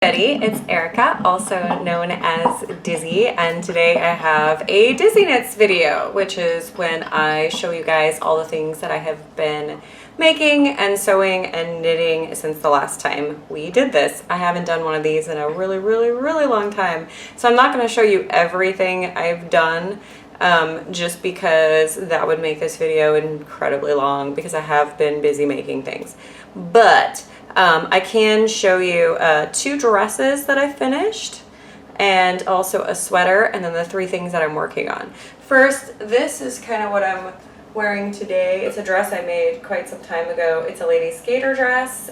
It's Erica, also known as Dizzy, and today I have a Dizzyknits video, which is when I show you guys all the things that I have been making and sewing and knitting since the last time we did this. I haven't done one of these in a really long time, so I'm not going to show you everything I've done just because that would make this video incredibly long because I have been busy making things. But I can show you 2 dresses that I finished and also a sweater, and then the 3 things that I'm working on. First, this is kind of what I'm wearing today. It's a dress I made quite some time ago. It's a lady skater dress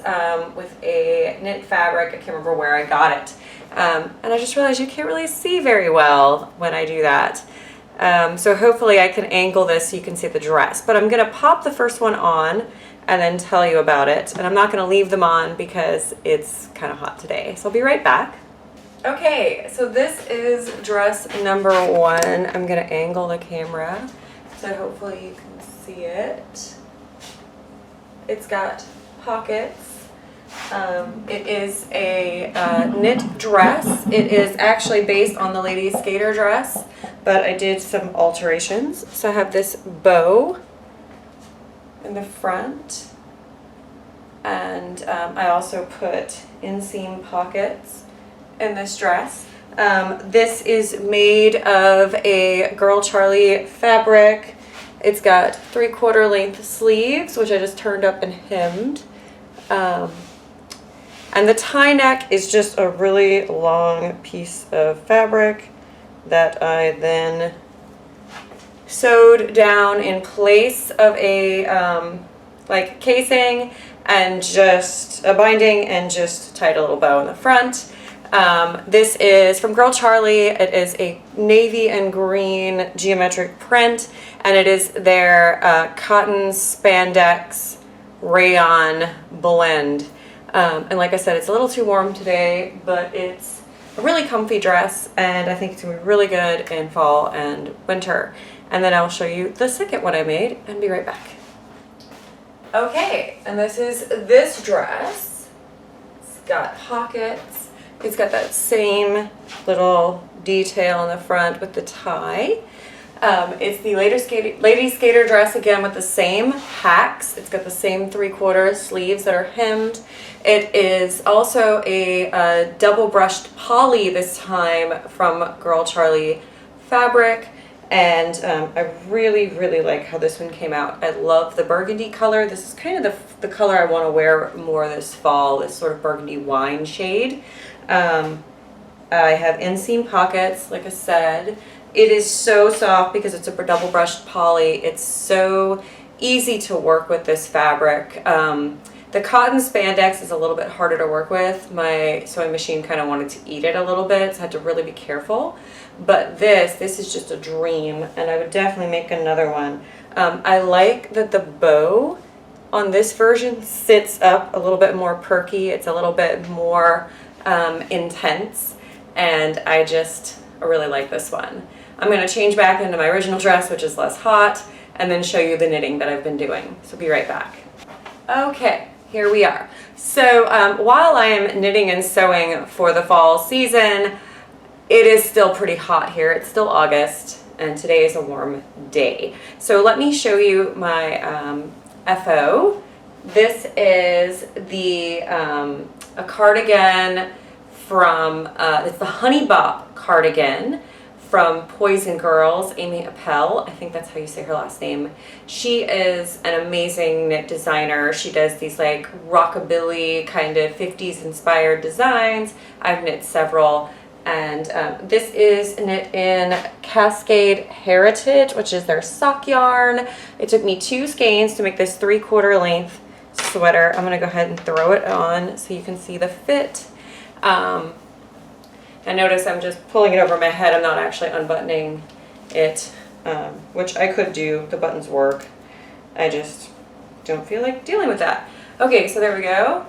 with a knit fabric. I can't remember where I got it. And I just realized you can't really see very well when I do that. So hopefully I can angle this so you can see the dress. But I'm going to pop the first one on and then tell you about it. And I'm not going to leave them on because it's kind of hot today. So I'll be right back. Okay, so this is dress number 1. I'm going to angle the camera so hopefully you can see it. It's got pockets. It is a knit dress. It is actually based on the lady skater dress, but I did some alterations. So I have this bow in the front, and I also put inseam pockets in this dress. This is made of a Girl Charlie fabric. It's got 3/4 length sleeves, which I just turned up and hemmed. And the tie neck is just a really long piece of fabric that I then sewed down in place of a like casing and just a binding, and just tied a little bow in the front. This is from Girl Charlie. It is a navy and green geometric print, and it is their cotton spandex rayon blend. And like I said, it's a little too warm today, but it's a really comfy dress, and I think it's going to be really good in fall and winter. And then I'll show you the second one I made and be right back. Okay, and this is this dress. It's got pockets. It's got that same little detail in the front with the tie. It's the lady skater dress again with the same hacks. It's got the same 3/4 sleeves that are hemmed. It is also a double brushed poly this time from Girl Charlie fabric. And I really like how this one came out. I love the burgundy color. This is kind of the color I want to wear more this fall, this sort of burgundy wine shade. I have inseam pockets, like I said. It is so soft because it's a double brushed poly. It's so easy to work with this fabric. The cotton spandex is a little bit harder to work with. My sewing machine kind of wanted to eat it a little bit, so I had to really be careful. But this is just a dream, and I would definitely make another one. I like that the bow on this version sits up a little bit more perky. It's a little bit more intense, and I really like this one. I'm going to change back into my original dress, which is less hot, and then show you the knitting that I've been doing. So be right back. Okay, here we are. So while I am knitting and sewing for the fall season, it is still pretty hot here. It's still August, and today is a warm day. So let me show you my FO. This is a cardigan from, it's the honeybub cardigan from Poison Girls, Amy Appel. I think that's how you say her last name. She is an amazing knit designer. She does these like rockabilly kind of 50s inspired designs. I've knit several. And this is knit in Cascade Heritage, which is their sock yarn. It took me 2 skeins to make this 3/4 length sweater. I'm gonna go ahead and throw it on so you can see the fit. I notice I'm just pulling it over my head. I'm not actually unbuttoning it, which I could do. The buttons work. I just don't feel like dealing with that. Okay, so there we go.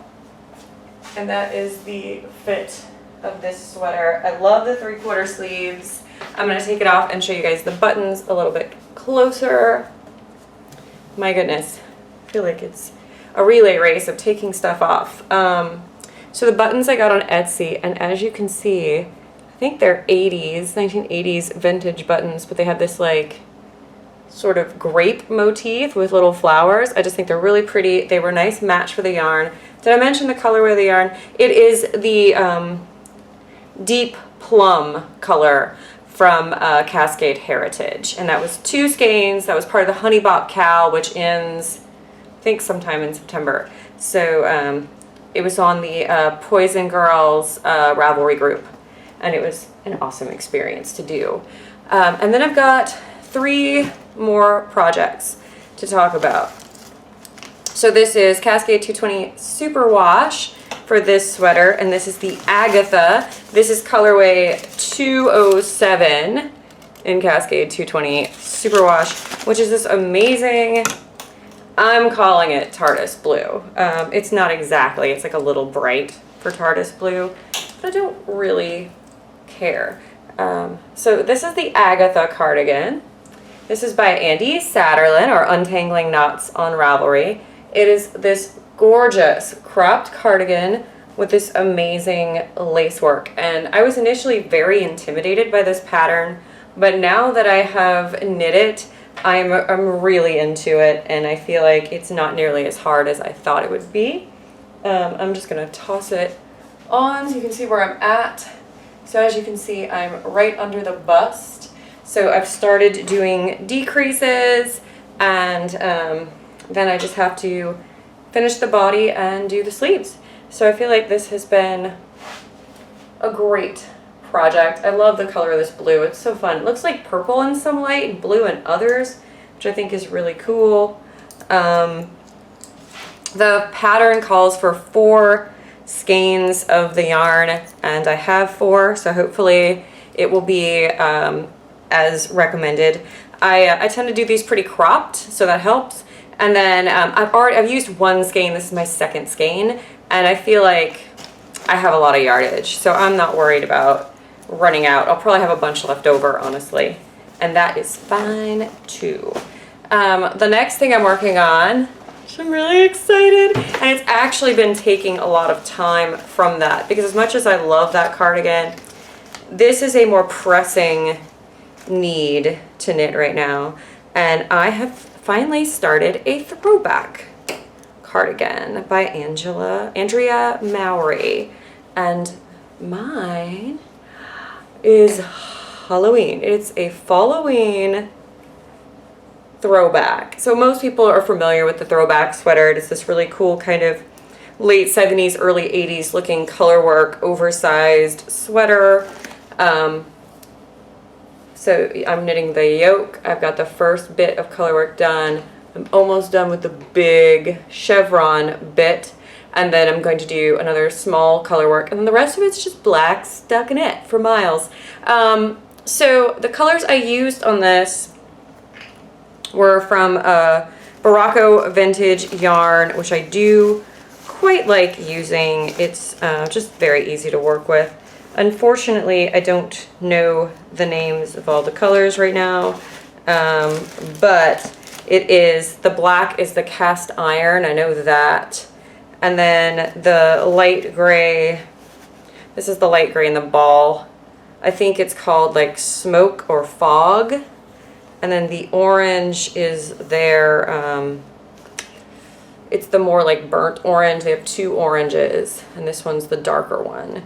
And that is the fit of this sweater. I love the 3/4 sleeves. I'm going to take it off and show you guys the buttons a little bit closer. My goodness, I feel like it's a relay race of taking stuff off. So the buttons I got on Etsy, and as you can see, I think they're 1980s vintage buttons, but they have this like sort of grape motif with little flowers. I just think they're really pretty. They were a nice match for the yarn. Did I mention the colorway of the yarn? It is the deep plum color from Cascade Heritage, and that was 2 skeins. That was part of the honeybub cowl, which ends, I think, sometime in September. So it was on the Poison Girls Ravelry group, and it was an awesome experience to do. And then I've got 3 more projects to talk about. So this is Cascade 220 Superwash for this sweater, and this is the Agatha. This is colorway 207 in Cascade 220 Superwash, which is this amazing, I'm calling it TARDIS blue. It's not exactly, it's like a little bright for TARDIS blue, but I don't really care. So this is the Agatha cardigan. This is by Andy Satterlin, or Untangling Knots on Ravelry. It is this gorgeous cropped cardigan with this amazing lace work. And I was initially very intimidated by this pattern, but now that I have knit it, I'm really into it, and I feel like it's not nearly as hard as I thought it would be. I'm just gonna toss it on so you can see where I'm at. So as you can see, I'm right under the bust. So I've started doing decreases, and then I just have to finish the body and do the sleeves. So I feel like this has been a great project. I love the color of this blue. It's so fun. It looks like purple in some light and blue in others, which I think is really cool. The pattern calls for 4 skeins of the yarn, and I have 4, so hopefully it will be as recommended. I tend to do these pretty cropped, so that helps. And then I've used 1 skein. This is my 2nd skein, and I feel like I have a lot of yardage, so I'm not worried about running out. I'll probably have a bunch left over, honestly, and that is fine too. The next thing I'm working on, which I'm really excited, and it's actually been taking a lot of time from that, because as much as I love that cardigan, this is a more pressing need to knit right now, and I have finally started a throwback cardigan by Andrea Mowry, and mine is Halloween. It's a Halloween throwback. So most people are familiar with the throwback sweater. It's this really cool kind of late 70s, early 80s looking color work, oversized sweater. So I'm knitting the yoke. I've got the first bit of color work done. I'm almost done with the big chevron bit, and then I'm going to do another small color work, and then the rest of it's just black stuck knit for miles. So the colors I used on this were from Barocco Vintage yarn, which I do quite like using. It's just very easy to work with. Unfortunately, I don't know the names of all the colors right now, but it is, the black is the cast iron, I know that. And then the light gray, this is the light gray in the ball. I think it's called like smoke or fog. And then the orange is their, it's the more like burnt orange. They have 2 oranges, and this one's the darker one.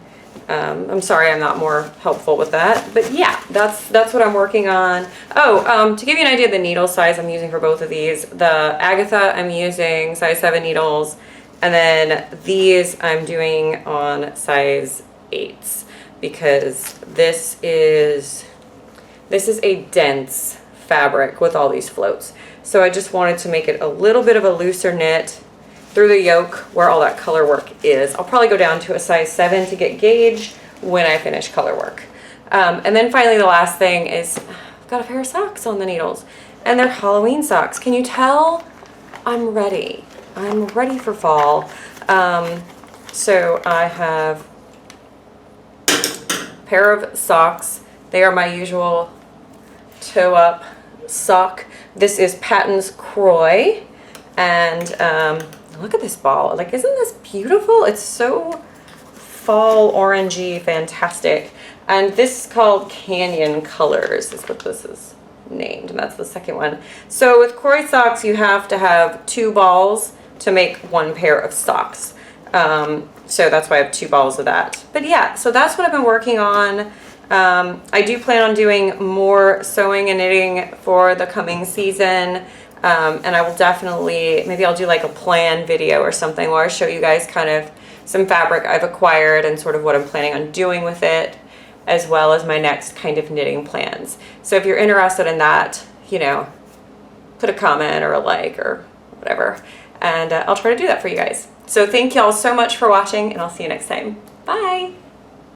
I'm sorry I'm not more helpful with that, but yeah, that's what I'm working on. Oh, to give you an idea of the needle size I'm using for both of these, the Agatha I'm using size 7 needles, and then these I'm doing on size 8s, because this is a dense fabric with all these floats. So I just wanted to make it a little bit of a looser knit through the yoke where all that color work is. I'll probably go down to a size 7 to get gauge when I finish color work. And then finally the last thing is I've got a pair of socks on the needles, and they're Halloween socks. Can you tell? I'm ready. I'm ready for fall. So I have a pair of socks. They are my usual toe up sock. This is Patton's Croix, and look at this ball. Like, isn't this beautiful? It's so fall orangey, fantastic. And this is called Canyon Colors, is what this is named, and that's the second one. So with Koi socks, you have to have 2 balls to make 1 pair of socks. So that's why I have 2 balls of that. But yeah, so that's what I've been working on. I do plan on doing more sewing and knitting for the coming season. And I will definitely, maybe I'll do like a plan video or something where I show you guys kind of some fabric I've acquired and sort of what I'm planning on doing with it, as well as my next kind of knitting plans. So if you're interested in that, you know, put a comment or a like or whatever, and I'll try to do that for you guys. So thank y'all so much for watching, and I'll see you next time. Bye!